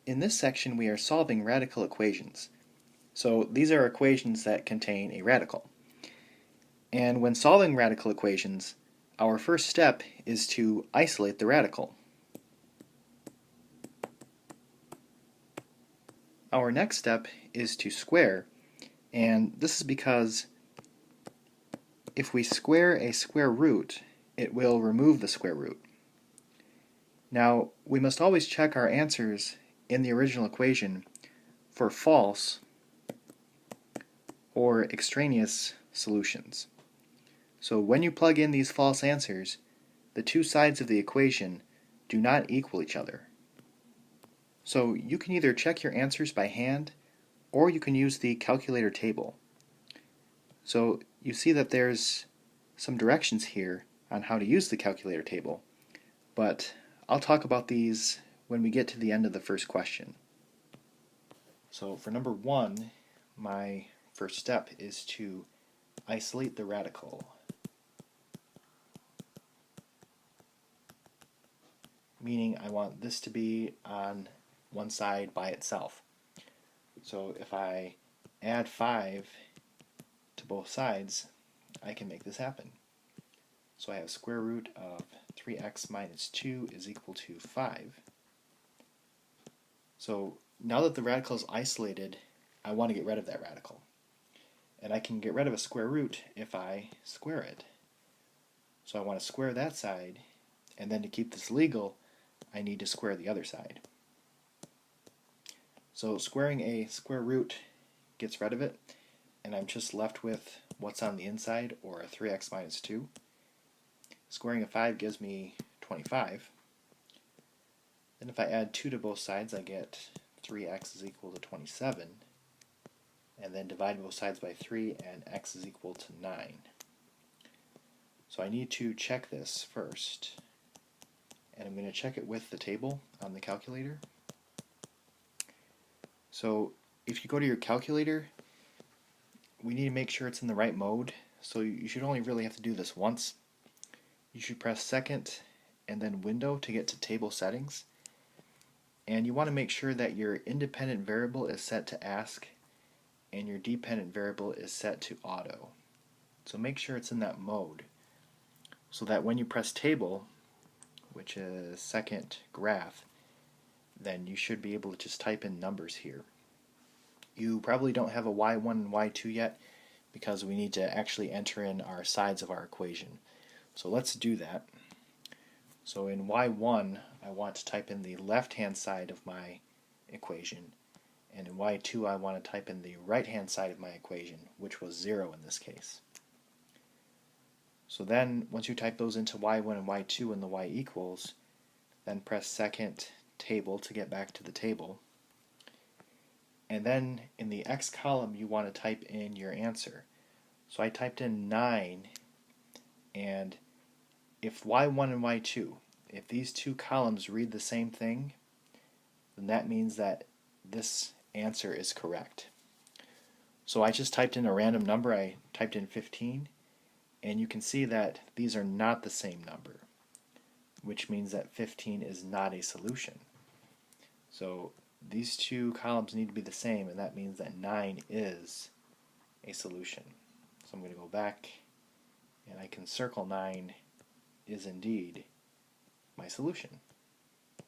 In this section we are solving radical equations. So these are equations that contain a radical. And when solving radical equations, our first step is to isolate the radical. Our next step is to square, and this is because if we square a square root, it will remove the square root. Now, we must always check our answers in the original equation for false or extraneous solutions. So when you plug in these false answers, the two sides of the equation do not equal each other. So you can either check your answers by hand, or you can use the calculator table. So you see that there's some directions here on how to use the calculator table, but I'll talk about these when we get to the end of the first question. So for number 1, my first step is to isolate the radical. Meaning I want this to be on one side by itself. So if I add 5 to both sides, I can make this happen. So I have square root of 3x minus 2 is equal to 5. So now that the radical is isolated, I want to get rid of that radical. And I can get rid of a square root if I square it. So I want to square that side, and then to keep this legal, I need to square the other side. So squaring a square root gets rid of it, and I'm just left with what's on the inside, or a 3x minus 2. Squaring a 5 gives me 25. Then if I add 2 to both sides, I get 3x is equal to 27. And then divide both sides by 3, and x is equal to 9. So I need to check this first. And I'm going to check it with the table on the calculator. So if you go to your calculator, we need to make sure it's in the right mode. So you should only really have to do this once. You should press second and then window to get to table settings. And you want to make sure that your independent variable is set to ask and your dependent variable is set to auto. So make sure it's in that mode so that when you press table, which is second graph, then you should be able to just type in numbers here. You probably don't have a y1 and y2 yet because we need to actually enter in our sides of our equation. So let's do that. So in y1, I want to type in the left-hand side of my equation, and in y2 I want to type in the right-hand side of my equation, which was 0 in this case. So then, once you type those into y1 and y2 and the y equals, then press second table to get back to the table. And then in the x column you want to type in your answer. So I typed in 9, and if y1 and y2, if these two columns read the same thing, then that means that this answer is correct. So I just typed in a random number. I typed in 15, and you can see that these are not the same number, which means that 15 is not a solution. So these two columns need to be the same, and that means that 9 is a solution. So I'm going to go back, and I can circle 9 is indeed my solution.